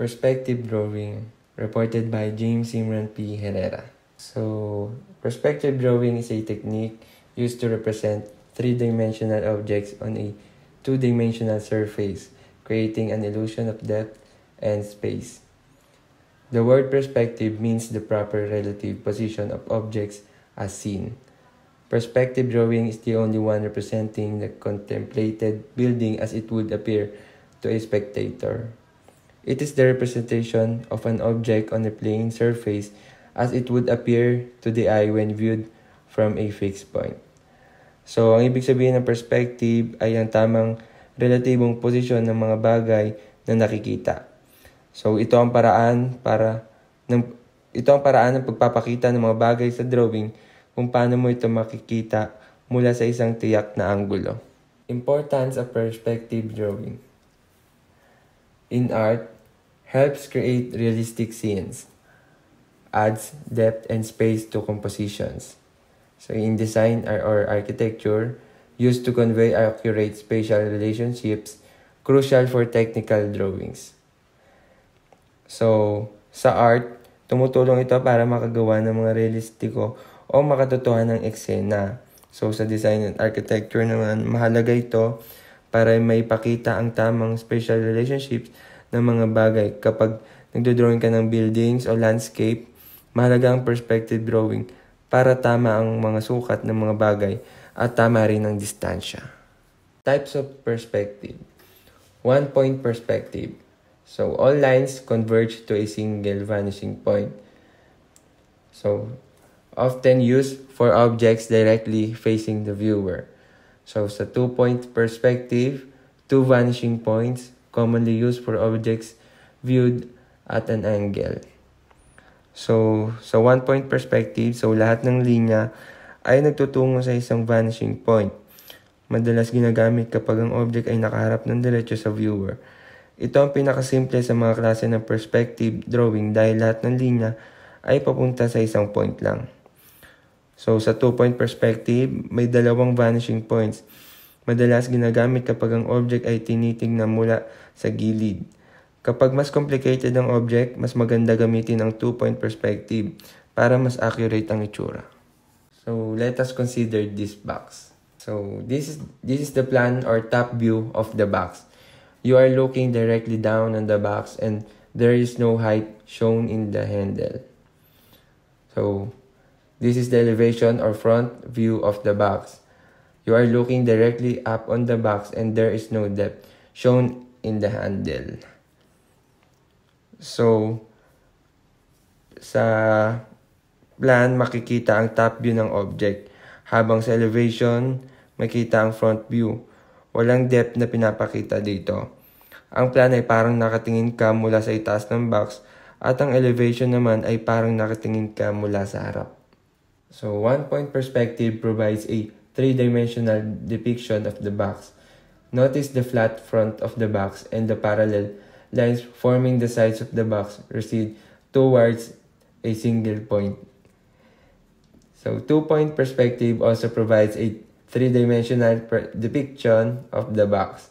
Perspective drawing, reported by James Imran P. Herrera. So, perspective drawing is a technique used to represent three-dimensional objects on a two-dimensional surface, creating an illusion of depth and space. The word perspective means the proper relative position of objects as seen. Perspective drawing is the only one representing the contemplated building as it would appear to a spectator. It is the representation of an object on a plane surface as it would appear to the eye when viewed from a fixed point. So, ang ibig sabihin ng perspective ay ang tamang relatibong posisyon ng mga bagay na nakikita. So, ito ang paraan ng pagpapakita ng mga bagay sa drawing kung paano mo ito makikita mula sa isang tiyak na anggulo. Importance of perspective drawing. In art, helps create realistic scenes, adds depth and space to compositions. So in design or architecture, used to convey accurate spatial relationships, crucial for technical drawings. So, sa art, tumutulong ito para makagawa ng mga realistiko o makatotohanan ng eksena. So, sa design and architecture naman, mahalaga ito para maipakita ang tamang spatial relationships ng mga bagay. Kapag nagdodrawing ka ng buildings o landscape, mahalaga ang perspective drawing para tama ang mga sukat ng mga bagay at tama rin ang distansya. Types of perspective. One-point perspective. So, all lines converge to a single vanishing point. So, often used for objects directly facing the viewer. So, sa two-point perspective, two vanishing points, commonly used for objects viewed at an angle. So, sa one-point perspective, so lahat ng linya ay nagtutungo sa isang vanishing point. Madalas ginagamit kapag ang object ay nakaharap ng diretso sa viewer. Ito ang pinakasimple sa mga klase ng perspective drawing dahil lahat ng linya ay papunta sa isang point lang. So, sa two-point perspective, may dalawang vanishing points. Madalas ginagamit kapag ang object ay tinitingnan mula sa gilid. Kapag mas complicated ang object, mas maganda gamitin ang two-point perspective para mas accurate ang itsura. So, let us consider this box. So, this is the plan or top view of the box. You are looking directly down on the box and there is no height shown in the handle. So, this is the elevation or front view of the box. You are looking directly up on the box and there is no depth shown in the handle. So, sa plan, makikita ang top view ng object. Habang sa elevation, makita ang front view. Walang depth na pinapakita dito. Ang plan ay parang nakatingin ka mula sa itaas ng box at ang elevation naman ay parang nakatingin ka mula sa harap. So, one-point perspective provides a three-dimensional depiction of the box. Notice the flat front of the box and the parallel lines forming the sides of the box recede towards a single point. So, two-point perspective also provides a three-dimensional depiction of the box.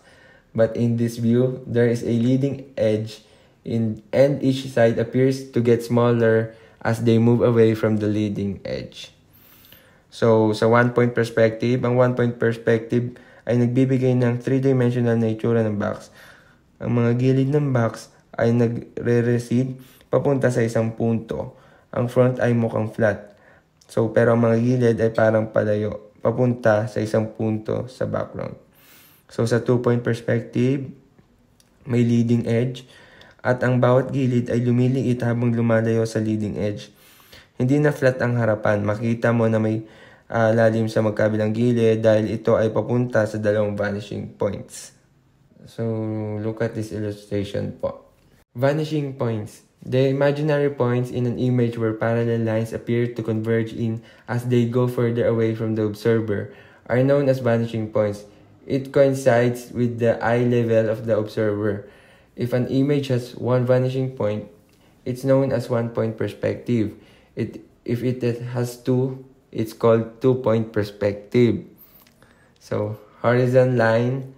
But in this view, there is a leading edge and each side appears to get smaller as they move away from the leading edge. So, sa one-point perspective, ang one-point perspective ay nagbibigay ng three-dimensional na itsura ng box. Ang mga gilid ng box ay nagre-recede papunta sa isang punto. Ang front ay mukhang flat. So, pero ang mga gilid ay parang palayo, papunta sa isang punto sa background. So, sa two-point perspective, may leading edge at ang bawat gilid ay lumiliit habang lumalayo sa leading edge. Hindi na flat ang harapan. Makita mo na may lalim sa magkabilang gilid dahil ito ay papunta sa dalawang vanishing points. So, look at this illustration po. Vanishing points. The imaginary points in an image where parallel lines appear to converge in as they go further away from the observer are known as vanishing points. It coincides with the eye level of the observer. If an image has one vanishing point, it's known as one-point perspective. If it has two, it's called two-point perspective. So, horizon line.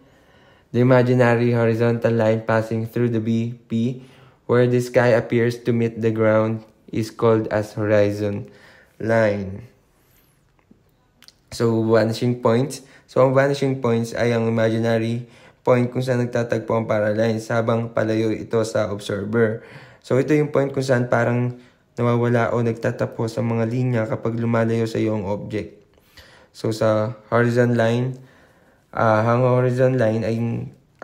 The imaginary horizontal line passing through the BP where the sky appears to meet the ground is called as horizon line. So, vanishing points. So, ang vanishing points ay ang imaginary point kung saan nagtatagpo ang paralines habang palayo ito sa observer. So, ito yung point kung saan parang nawawala o nagtatapos sa mga linya kapag lumalayo sa iyong object. So, sa horizon line, ang horizon line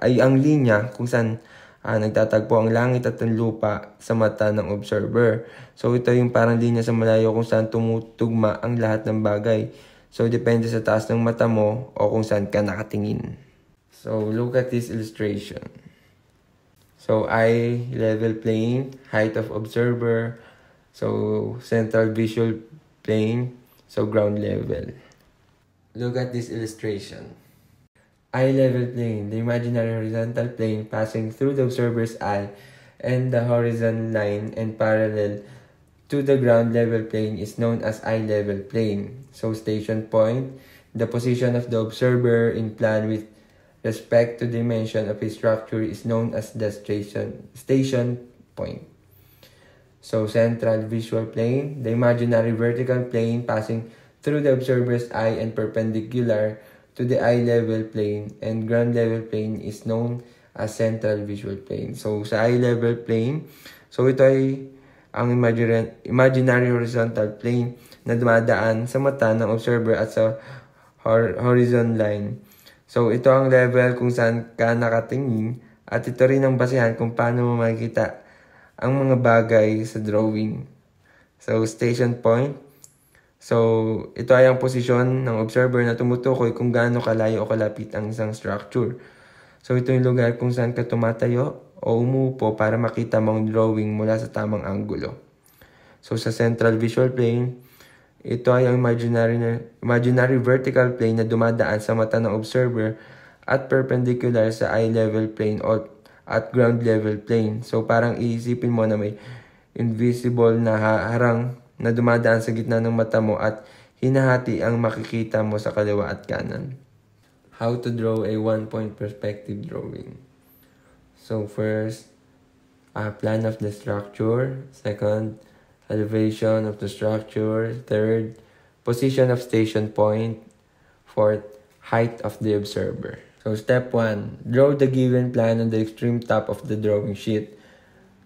ay ang linya kung saan nagtatagpo ang langit at ang lupa sa mata ng observer. So, ito yung parang linya sa malayo kung saan tumutugma ang lahat ng bagay. So, depende sa taas ng mata mo o kung saan ka nakatingin. So, look at this illustration. So, eye level plane, height of observer, so central visual plane, so ground level. Look at this illustration. Eye level plane, the imaginary horizontal plane passing through the observer's eye and the horizon line and parallel to the ground level plane is known as eye level plane. So station point, the position of the observer in plan with respect to dimension of his structure is known as the station point. So central visual plane, the imaginary vertical plane passing through the observer's eye and perpendicular to the eye level plane and ground level plane is known as central visual plane. So sa eye level plane, so ito ay ang imaginary horizontal plane na dumadaan sa mata ng observer at sa horizon line. So, ito ang level kung saan ka nakatingin at ito rin ang basehan kung paano mo makikita ang mga bagay sa drawing. So, station point. So, ito ay ang posisyon ng observer na tumutukoy kung gaano kalayo o kalapit ang isang structure. So, ito yung lugar kung saan ka tumatayo o umupo para makita mo ang drawing mula sa tamang anggulo. So, sa central visual plane, ito ay ang imaginary vertical plane na dumadaan sa mata ng observer at perpendicular sa eye level plane o at ground level plane. So, parang iisipin mo na may invisible na harang na dumadaan sa gitna ng mata mo at hinahati ang makikita mo sa kaliwa at kanan. How to draw a one-point perspective drawing. So first, plan of the structure. Second, elevation of the structure. Third, position of station point. Fourth, height of the observer. So step 1, draw the given plan on the extreme top of the drawing sheet.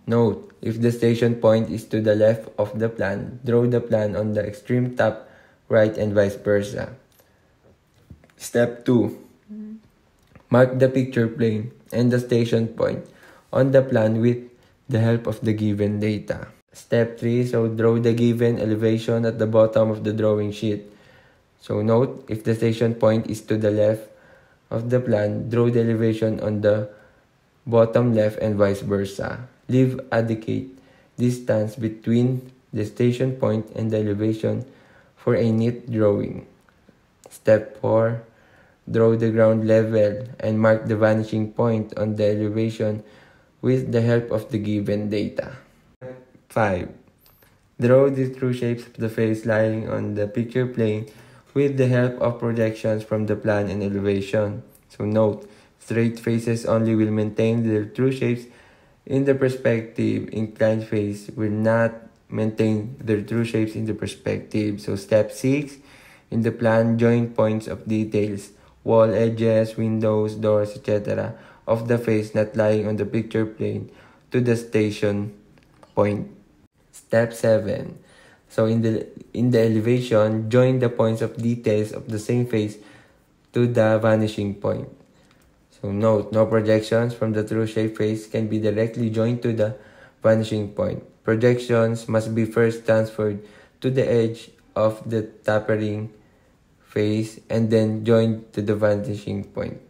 Note, if the station point is to the left of the plan, draw the plan on the extreme top right and vice versa. Step 2, mark the picture plane and the station point on the plan with the help of the given data. Step 3, so draw the given elevation at the bottom of the drawing sheet. So note, if the station point is to the left of the plan, draw the elevation on the bottom left and vice versa. Leave adequate distance between the station point and the elevation for a neat drawing. Step 4, draw the ground level and mark the vanishing point on the elevation with the help of the given data. 5. Draw the true shapes of the face lying on the picture plane with the help of projections from the plan and elevation. So note, straight faces only will maintain their true shapes in the perspective. Inclined face will not maintain their true shapes in the perspective. So step 6, in the plan, join points of details, wall edges, windows, doors, etc. of the face not lying on the picture plane to the station point. Step 7. So in the elevation, join the points of details of the same face to the vanishing point. So note, no projections from the true shape face can be directly joined to the vanishing point. Projections must be first transferred to the edge of the tapering face and then joined to the vanishing point.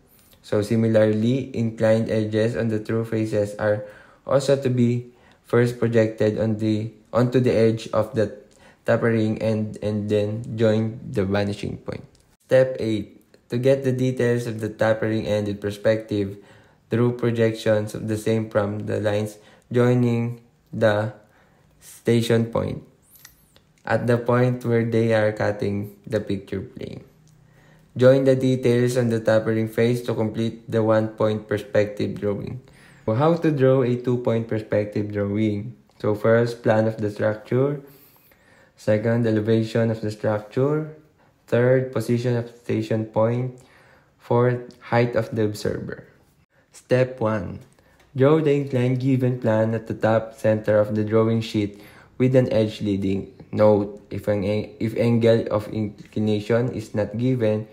So similarly, inclined edges on the true faces are also to be first projected onto the edge of the tapering and then join the vanishing point. Step 8. To get the details of the tapering end in perspective, draw projections of the same from the lines joining the station point at the point where they are cutting the picture plane. Join the details on the tapering face to complete the one-point perspective drawing. So how to draw a 2-point perspective drawing. So first, plan of the structure. Second, elevation of the structure. Third, position of station point. Fourth, height of the observer. Step 1. Draw the inclined given plan at the top center of the drawing sheet with an edge leading. Note, if angle of inclination is not given,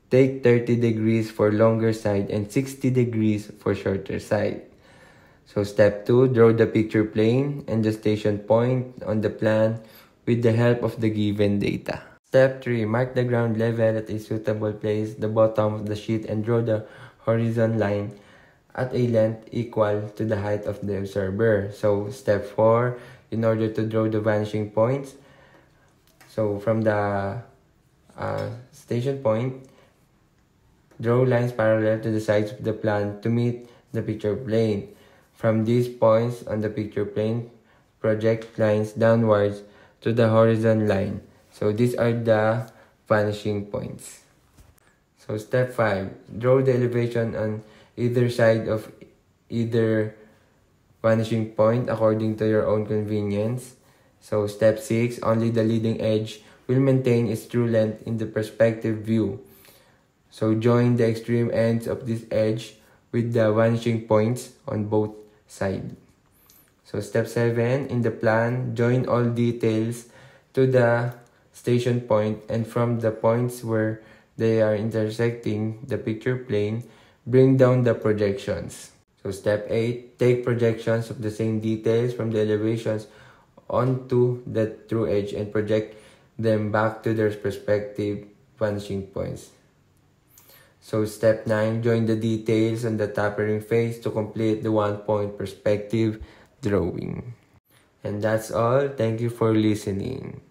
take 30 degrees for longer side and 60 degrees for shorter side. So step 2, draw the picture plane and the station point on the plan with the help of the given data. Step 3, mark the ground level at a suitable place, the bottom of the sheet, and draw the horizon line at a length equal to the height of the observer. So step 4, in order to draw the vanishing points, so from the station point, draw lines parallel to the sides of the plan to meet the picture plane. From these points on the picture plane, project lines downwards to the horizon line. So these are the vanishing points. So step 5, draw the elevation on either side of either vanishing point according to your own convenience. So step 6, only the leading edge will maintain its true length in the perspective view. So join the extreme ends of this edge with the vanishing points on both sides. So step 7, in the plan, join all details to the station point, and from the points where they are intersecting the picture plane, bring down the projections. So step 8, take projections of the same details from the elevations onto the true edge and project them back to their respective vanishing points. So step 9, join the details on the tapering face to complete the 1-point perspective drawing. And that's all. Thank you for listening.